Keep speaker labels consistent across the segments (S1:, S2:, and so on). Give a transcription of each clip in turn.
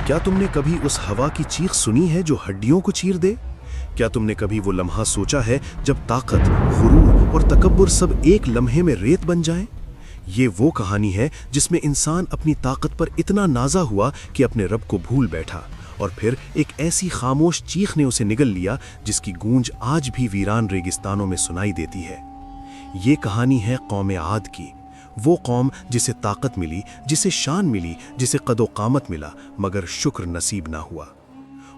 S1: کیا تم نے کبھی اس ہوا کی چیخ سنی ہے جو ہڈیوں کو چیر دے؟ کیا تم نے کبھی وہ لمحہ سوچا ہے جب طاقت، غرور اور تکبر سب ایک لمحے میں ریت بن جائیں؟ یہ وہ کہانی ہے جس میں انسان اپنی طاقت پر اتنا نازا ہوا کہ اپنے رب کو بھول بیٹھا، اور پھر ایک ایسی خاموش چیخ نے اسے نگل لیا جس کی گونج آج بھی ویران ریگستانوں میں سنائی دیتی ہے۔ یہ کہانی ہے قوم عاد کی، وہ قوم جسے طاقت ملی، جسے شان ملی، جسے قد و قامت ملا، مگر شکر نصیب نہ ہوا۔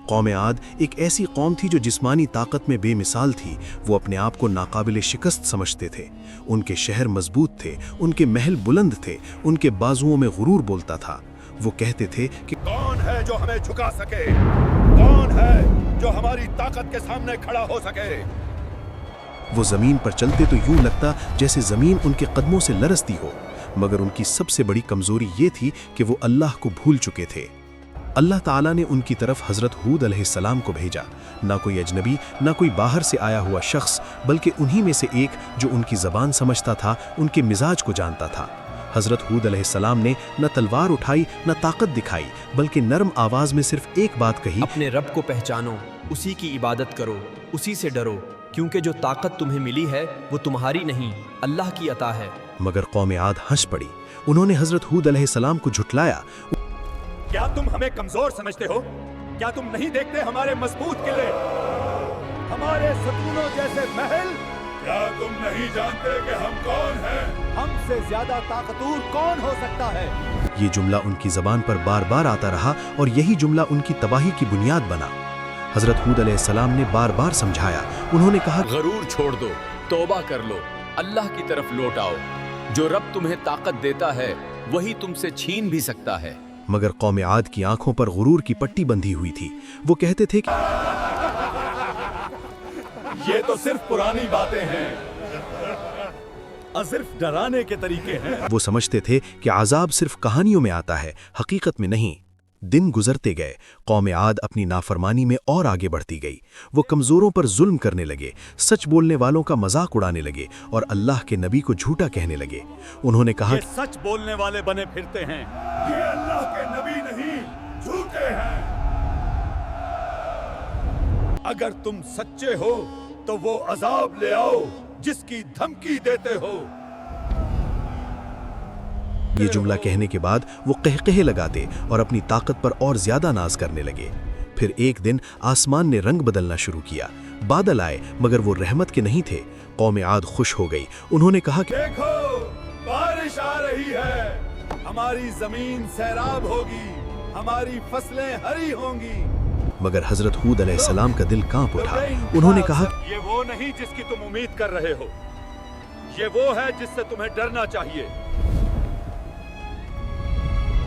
S1: قوم عاد ایک ایسی قوم تھی جو جسمانی طاقت میں بے مثال تھی۔ وہ اپنے آپ کو ناقابل شکست سمجھتے تھے۔ ان کے شہر مضبوط تھے، ان کے محل بلند تھے، ان کے بازوؤں میں غرور بولتا تھا۔ وہ کہتے تھے کہ
S2: کون ہے جو ہمیں جھکا سکے؟ کون ہے جو ہماری طاقت کے سامنے کھڑا ہو سکے؟
S1: وہ زمین پر چلتے تو یوں لگتا جیسے زمین ان کے قدموں سے لرزتی ہو، مگر ان کی سب سے بڑی کمزوری یہ تھی کہ وہ اللہ کو بھول چکے تھے۔ اللہ تعالیٰ نے ان کی طرف حضرت ہود علیہ السلام کو بھیجا، نہ کوئی اجنبی، نہ کوئی باہر سے آیا ہوا شخص، بلکہ انہی میں سے ایک جو ان کی زبان سمجھتا تھا، ان کے مزاج کو جانتا تھا۔ حضرت ہود علیہ السلام نے نہ تلوار اٹھائی نہ طاقت دکھائی، بلکہ نرم آواز میں صرف ایک بات کہی،
S3: اپنے رب کو پہچانو، اسی کی عبادت کرو، اسی سے ڈرو، کیونکہ جو طاقت تمہیں ملی ہے وہ تمہاری نہیں، اللہ کی عطا ہے۔
S1: مگر قوم عاد ہنس پڑی۔ انہوں نے حضرت ہود علیہ السلام کو جھٹلایا۔
S2: کیا تم ہمیں کمزور سمجھتے ہو؟ کیا تم نہیں دیکھتے ہمارے مضبوط قلعے، ہمارے ستونوں جیسے محل؟ کیا تم نہیں جانتے کہ ہم کون ہیں؟ ہم سے زیادہ طاقتور کون ہو سکتا ہے؟
S1: یہ جملہ ان کی زبان پر بار بار آتا رہا، اور یہی جملہ ان کی تباہی کی بنیاد بنا۔ حضرت ہود علیہ السلام نے بار بار سمجھایا۔ انہوں نے کہا،
S4: غرور چھوڑ دو، توبہ کر لو، اللہ کی طرف لوٹ آؤ۔ جو رب تمہیں طاقت دیتا ہے وہی تم سے چھین بھی سکتا ہے۔
S1: مگر قوم عاد کی آنکھوں پر غرور کی پٹی بندھی ہوئی تھی۔ وہ کہتے تھے کہ
S2: یہ تو صرف پرانی باتیں ہیں، صرف ڈرانے کے طریقے ہیں۔
S1: وہ سمجھتے تھے کہ عذاب صرف کہانیوں میں آتا ہے، حقیقت میں نہیں۔ دن گزرتے گئے، قوم عاد اپنی نافرمانی میں اور آگے بڑھتی گئی۔ وہ کمزوروں پر ظلم کرنے لگے، سچ بولنے والوں کا مذاق اڑانے لگے، اور اللہ کے نبی کو جھوٹا کہنے لگے۔ انہوں نے کہا،
S2: یہ سچ بولنے والے بنے پھرتے ہیں، یہ اللہ کے نبی نہیں، جھوٹے ہیں۔ اگر تم سچے ہو تو وہ عذاب لے آؤ جس کی دھمکی دیتے ہو۔
S1: یہ جملہ کہنے کے بعد وہ قہقہے لگاتے اور اپنی طاقت پر اور زیادہ ناز کرنے لگے۔ پھر ایک دن آسمان نے رنگ بدلنا شروع کیا۔ بادل آئے، مگر وہ رحمت کے نہیں تھے۔ قوم عاد خوش ہو گئی۔ انہوں نے کہا کہ
S2: دیکھو، بارش آ رہی ہے، ہماری زمین سیراب ہوگی، ہماری فصلیں ہری ہوں گی۔
S1: مگر حضرت ہود علیہ السلام کا دل کانپ اٹھا۔ انہوں نے کہا،
S2: یہ وہ نہیں جس کی تم امید کر رہے ہو، یہ وہ ہے جس سے تمہیں ڈرنا چاہیے۔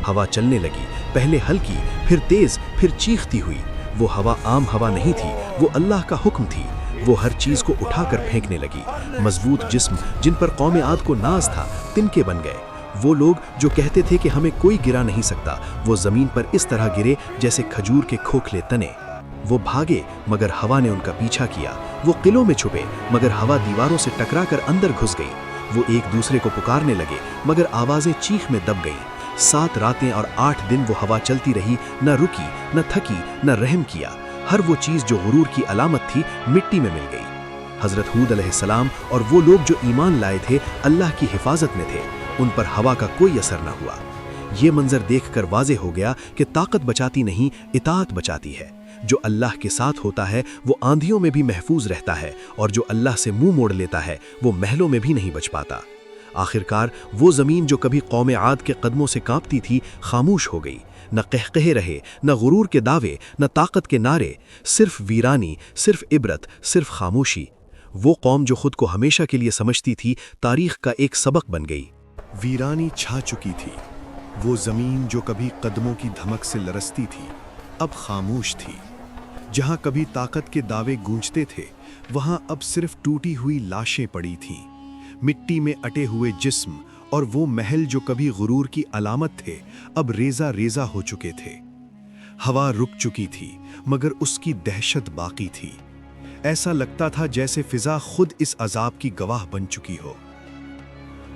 S1: ہوا چلنے لگی، پہلے ہلکی، پھر تیز، پھر چیختی ہوئی۔ وہ ہوا عام ہوا نہیں تھی، وہ اللہ کا حکم تھی۔ وہ ہر چیز کو اٹھا کر پھینکنے لگی۔ مضبوط جسم جن پر قوم عاد کو ناز تھا، تنکے بن گئے۔ وہ لوگ جو کہتے تھے کہ ہمیں کوئی گرا نہیں سکتا، وہ زمین پر اس طرح گرے جیسے کھجور کے کھوکھلے تنے۔ وہ بھاگے، مگر ہوا نے ان کا پیچھا کیا۔ وہ قلعوں میں چھپے، مگر ہوا دیواروں سے ٹکرا کر اندر گھس گئی۔ وہ ایک دوسرے کو پکارنے لگے، مگر آوازیں چیخ میں دب گئیں۔ 7 راتیں اور 8 دن وہ ہوا چلتی رہی، نہ رکی، نہ تھکی، نہ رحم کیا۔ ہر وہ چیز جو غرور کی علامت تھی مٹی میں مل گئی۔ حضرت ہود علیہ السلام اور وہ لوگ جو ایمان لائے تھے اللہ کی حفاظت میں تھے، ان پر ہوا کا کوئی اثر نہ ہوا۔ یہ منظر دیکھ کر واضح ہو گیا کہ طاقت بچاتی نہیں، اطاعت بچاتی ہے۔ جو اللہ کے ساتھ ہوتا ہے وہ آندھیوں میں بھی محفوظ رہتا ہے، اور جو اللہ سے منہ موڑ لیتا ہے وہ محلوں میں بھی نہیں بچ پاتا۔ آخرکار وہ زمین جو کبھی قوم عاد کے قدموں سے کانپتی تھی خاموش ہو گئی۔ نہ قہقہے رہے، نہ غرور کے دعوے، نہ طاقت کے نعرے، صرف ویرانی، صرف عبرت، صرف خاموشی۔ وہ قوم جو خود کو ہمیشہ کے لیے سمجھتی تھی تاریخ کا ایک سبق بن گئی۔ ویرانی چھا چکی تھی۔ وہ زمین جو کبھی قدموں کی دھمک سے لرزتی تھی اب خاموش تھی۔ جہاں کبھی طاقت کے دعوے گونجتے تھے وہاں اب صرف ٹوٹی ہوئی لاشیں پڑی تھیں، مٹی میں اٹے ہوئے جسم، اور وہ محل جو کبھی غرور کی علامت تھے اب ریزہ ریزہ ہو چکے تھے۔ ہوا رک چکی تھی، مگر اس کی دہشت باقی تھی۔ ایسا لگتا تھا جیسے فضا خود اس عذاب کی گواہ بن چکی ہو۔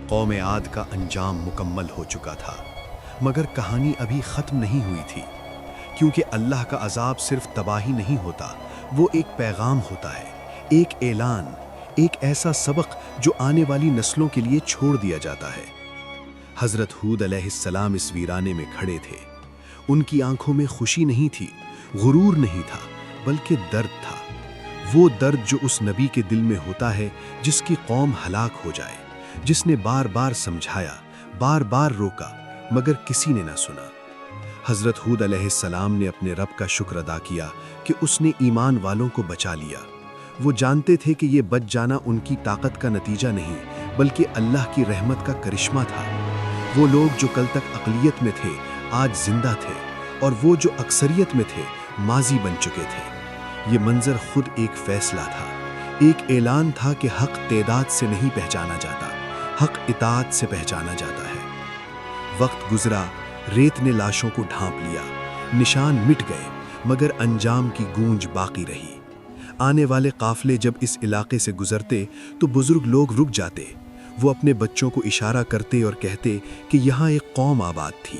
S1: قوم عاد کا انجام مکمل ہو چکا تھا، مگر کہانی ابھی ختم نہیں ہوئی تھی، کیونکہ اللہ کا عذاب صرف تباہی نہیں ہوتا، وہ ایک پیغام ہوتا ہے، ایک اعلان، ایک ایسا سبق جو آنے والی نسلوں کے لیے چھوڑ دیا جاتا ہے۔ حضرت ہود علیہ السلام اس ویرانے میں کھڑے تھے۔ ان کی آنکھوں میں خوشی نہیں تھی، غرور نہیں تھا، بلکہ درد تھا۔ وہ درد جو اس نبی کے دل میں ہوتا ہے جس کی قوم ہلاک ہو جائے، جس نے بار بار سمجھایا، بار بار روکا، مگر کسی نے نہ سنا۔ حضرت ہود علیہ السلام نے اپنے رب کا شکر ادا کیا کہ اس نے ایمان والوں کو بچا لیا۔ وہ جانتے تھے کہ یہ بچ جانا ان کی طاقت کا نتیجہ نہیں، بلکہ اللہ کی رحمت کا کرشمہ تھا۔ وہ لوگ جو کل تک اقلیت میں تھے آج زندہ تھے، اور وہ جو اکثریت میں تھے ماضی بن چکے تھے۔ یہ منظر خود ایک فیصلہ تھا، ایک اعلان تھا کہ حق تعداد سے نہیں پہچانا جاتا، حق اطاعت سے پہچانا جاتا ہے۔ وقت گزرا، ریت نے لاشوں کو ڈھانپ لیا، نشان مٹ گئے، مگر انجام کی گونج باقی رہی۔ آنے والے قافلے جب اس علاقے سے گزرتے تو بزرگ لوگ رک جاتے۔ وہ اپنے بچوں کو اشارہ کرتے اور کہتے کہ یہاں ایک قوم آباد تھی،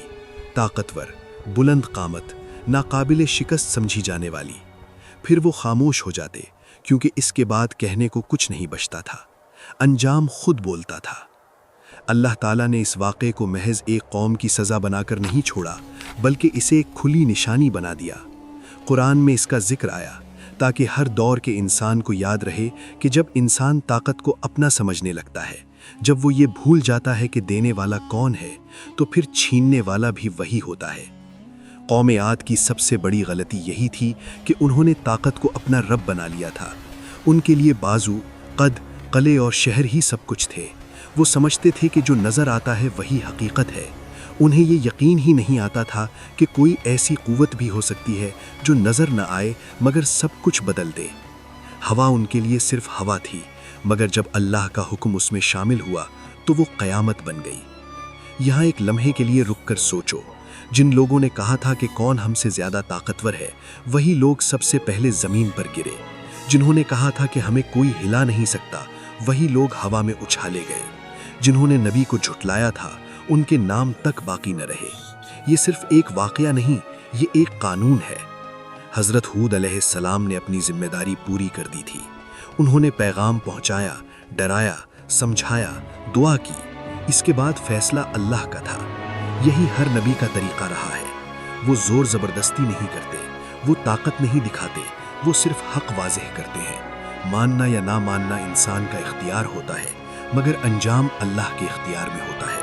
S1: طاقتور، بلند قامت، ناقابل شکست سمجھی جانے والی۔ پھر وہ خاموش ہو جاتے، کیونکہ اس کے بعد کہنے کو کچھ نہیں بچتا تھا، انجام خود بولتا تھا۔ اللہ تعالیٰ نے اس واقعے کو محض ایک قوم کی سزا بنا کر نہیں چھوڑا، بلکہ اسے ایک کھلی نشانی بنا دیا۔ قرآن میں اس کا ذکر آیا تاکہ ہر دور کے انسان کو یاد رہے کہ جب انسان طاقت کو اپنا سمجھنے لگتا ہے، جب وہ یہ بھول جاتا ہے کہ دینے والا کون ہے، تو پھر چھیننے والا بھی وہی ہوتا ہے۔ قوم عاد کی سب سے بڑی غلطی یہی تھی کہ انہوں نے طاقت کو اپنا رب بنا لیا تھا۔ ان کے لیے بازو، قد، قلعے اور شہر ہی سب کچھ تھے۔ وہ سمجھتے تھے کہ جو نظر آتا ہے وہی حقیقت ہے۔ انہیں یہ یقین ہی نہیں آتا تھا کہ کوئی ایسی قوت بھی ہو سکتی ہے جو نظر نہ آئے مگر سب کچھ بدل دے۔ ہوا ان کے لیے صرف ہوا تھی، مگر جب اللہ کا حکم اس میں شامل ہوا تو وہ قیامت بن گئی۔ یہاں ایک لمحے کے لیے رک کر سوچو، جن لوگوں نے کہا تھا کہ کون ہم سے زیادہ طاقتور ہے، وہی لوگ سب سے پہلے زمین پر گرے۔ جنہوں نے کہا تھا کہ ہمیں کوئی ہلا نہیں سکتا، وہی لوگ ہوا میں اچھالے گئے۔ جنہوں نے نبی کو جھٹلایا تھا، ان کے نام تک باقی نہ رہے۔ یہ صرف ایک واقعہ نہیں، یہ ایک قانون ہے۔ حضرت ہود علیہ السلام نے اپنی ذمہ داری پوری کر دی تھی۔ انہوں نے پیغام پہنچایا، ڈرایا، سمجھایا، دعا کی۔ اس کے بعد فیصلہ اللہ کا تھا۔ یہی ہر نبی کا طریقہ رہا ہے۔ وہ زور زبردستی نہیں کرتے، وہ طاقت نہیں دکھاتے، وہ صرف حق واضح کرتے ہیں۔ ماننا یا نہ ماننا انسان کا اختیار ہوتا ہے، مگر انجام اللہ کے اختیار میں ہوتا ہے۔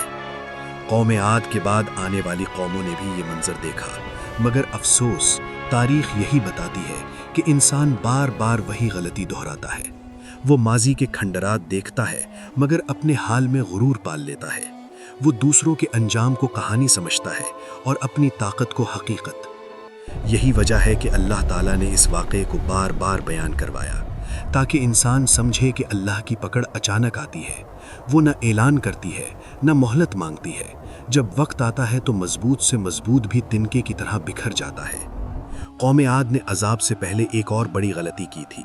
S1: قوم عاد کے بعد آنے والی قوموں نے بھی یہ منظر دیکھا، مگر افسوس، تاریخ یہی بتاتی ہے کہ انسان بار بار وہی غلطی دہراتا ہے۔ وہ ماضی کے کھنڈرات دیکھتا ہے، مگر اپنے حال میں غرور پال لیتا ہے۔ وہ دوسروں کے انجام کو کہانی سمجھتا ہے اور اپنی طاقت کو حقیقت۔ یہی وجہ ہے کہ اللہ تعالیٰ نے اس واقعے کو بار بار بیان کروایا، تاکہ انسان سمجھے کہ اللہ کی پکڑ اچانک آتی ہے۔ وہ نہ اعلان کرتی ہے، نہ مہلت مانگتی ہے۔ جب وقت آتا ہے تو مضبوط سے مضبوط بھی تنکے کی طرح بکھر جاتا ہے۔ قوم عاد نے عذاب سے پہلے ایک اور بڑی غلطی کی تھی۔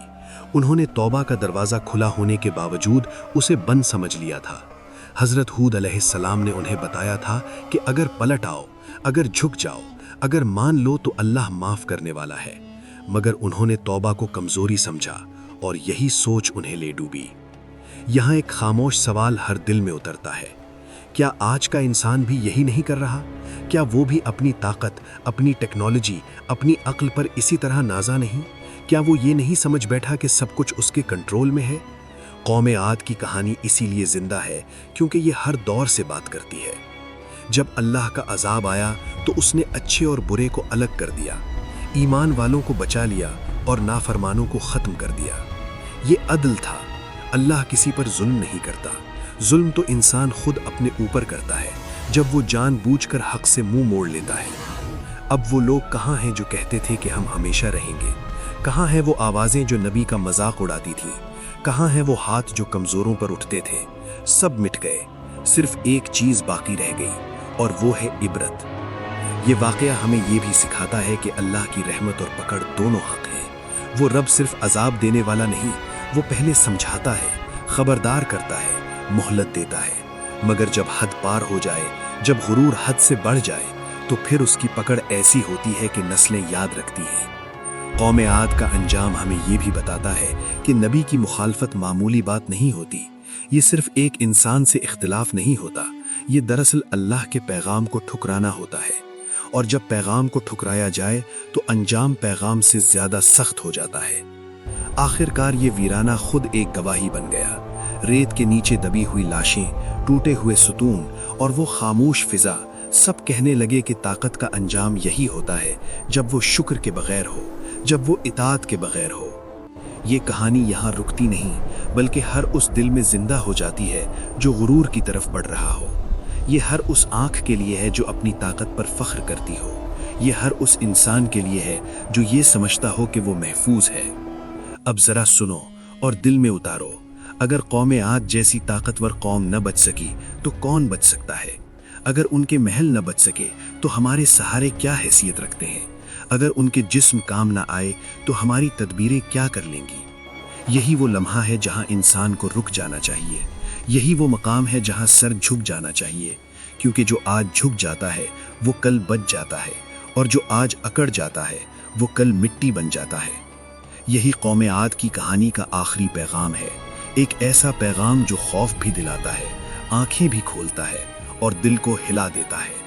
S1: انہوں نے توبہ کا دروازہ کھلا ہونے کے باوجود اسے بند سمجھ لیا تھا۔ حضرت ہود علیہ السلام نے انہیں بتایا تھا کہ اگر پلٹ آؤ، اگر جھک جاؤ، اگر مان لو تو اللہ معاف کرنے والا ہے، مگر انہوں نے توبہ کو کمزوری سمجھا اور یہی سوچ انہیں لے ڈوبی۔ یہاں ایک خاموش سوال ہر دل میں اترتا ہے، کیا آج کا انسان بھی یہی نہیں کر رہا؟ کیا وہ بھی اپنی طاقت، اپنی ٹیکنالوجی، اپنی عقل پر اسی طرح نازا نہیں؟ کیا وہ یہ نہیں سمجھ بیٹھا کہ سب کچھ اس کے کنٹرول میں ہے؟ قوم عاد کی کہانی اسی لیے زندہ ہے کیونکہ یہ ہر دور سے بات کرتی ہے۔ جب اللہ کا عذاب آیا تو اس نے اچھے اور برے کو الگ کر دیا، ایمان والوں کو بچا لیا اور نافرمانوں کو ختم کر دیا۔ یہ عدل تھا۔ اللہ کسی پر ظلم نہیں کرتا۔ ظلم تو انسان خود اپنے اوپر کرتا ہے جب وہ جان بوجھ کر حق سے منہ موڑ لیتا ہے۔ اب وہ لوگ کہاں ہیں جو کہتے تھے کہ ہم ہمیشہ رہیں گے؟ کہاں ہیں وہ آوازیں جو نبی کا مذاق اڑاتی تھیں؟ کہاں ہیں وہ ہاتھ جو کمزوروں پر اٹھتے تھے؟ سب مٹ گئے، صرف ایک چیز باقی رہ گئی، اور وہ ہے عبرت۔ یہ واقعہ ہمیں یہ بھی سکھاتا ہے کہ اللہ کی رحمت اور پکڑ دونوں حق ہیں۔ وہ رب صرف عذاب دینے والا نہیں، وہ پہلے سمجھاتا ہے، خبردار کرتا ہے، مہلت دیتا ہے، مگر جب حد پار ہو جائے، جب غرور حد سے بڑھ جائے، تو پھر اس کی پکڑ ایسی ہوتی ہے کہ نسلیں یاد رکھتی ہیں۔ قوم عاد کا انجام ہمیں یہ بھی بتاتا ہے کہ نبی کی مخالفت معمولی بات نہیں ہوتی۔ یہ صرف ایک انسان سے اختلاف نہیں ہوتا، یہ دراصل اللہ کے پیغام کو ٹھکرانا ہوتا ہے، اور جب پیغام کو ٹھکرایا جائے تو انجام پیغام سے زیادہ سخت ہو جاتا ہے۔ آخر کار یہ ویرانہ خود ایک گواہی بن گیا۔ ریت کے نیچے دبی ہوئی لاشیں، ٹوٹے ہوئے ستون اور وہ خاموش فضا، سب کہنے لگے کہ طاقت کا انجام یہی ہوتا ہے جب وہ شکر کے بغیر ہو، جب وہ اطاعت کے بغیر ہو۔ یہ کہانی یہاں رکتی نہیں، بلکہ ہر اس دل میں زندہ ہو جاتی ہے جو غرور کی طرف بڑھ رہا ہو۔ یہ ہر اس آنکھ کے لیے ہے جو اپنی طاقت پر فخر کرتی ہو۔ یہ ہر اس انسان کے لیے ہے جو یہ سمجھتا ہو کہ وہ محفوظ ہے۔ اب ذرا سنو اور دل میں اتارو، اگر قوم عاد جیسی طاقتور قوم نہ بچ سکی تو کون بچ سکتا ہے؟ اگر ان کے محل نہ بچ سکے تو ہمارے سہارے کیا حیثیت رکھتے ہیں؟ اگر ان کے جسم کام نہ آئے تو ہماری تدبیریں کیا کر لیں گی؟ یہی وہ لمحہ ہے جہاں انسان کو رک جانا چاہیے، یہی وہ مقام ہے جہاں سر جھک جانا چاہیے، کیونکہ جو آج جھک جاتا ہے وہ کل بچ جاتا ہے، اور جو آج اکڑ جاتا ہے وہ کل مٹی بن جاتا ہے۔ یہی قوم عاد کی کہانی کا آخری پیغام ہے، ایک ایسا پیغام جو خوف بھی دلاتا ہے، آنکھیں بھی کھولتا ہے اور دل کو ہلا دیتا ہے۔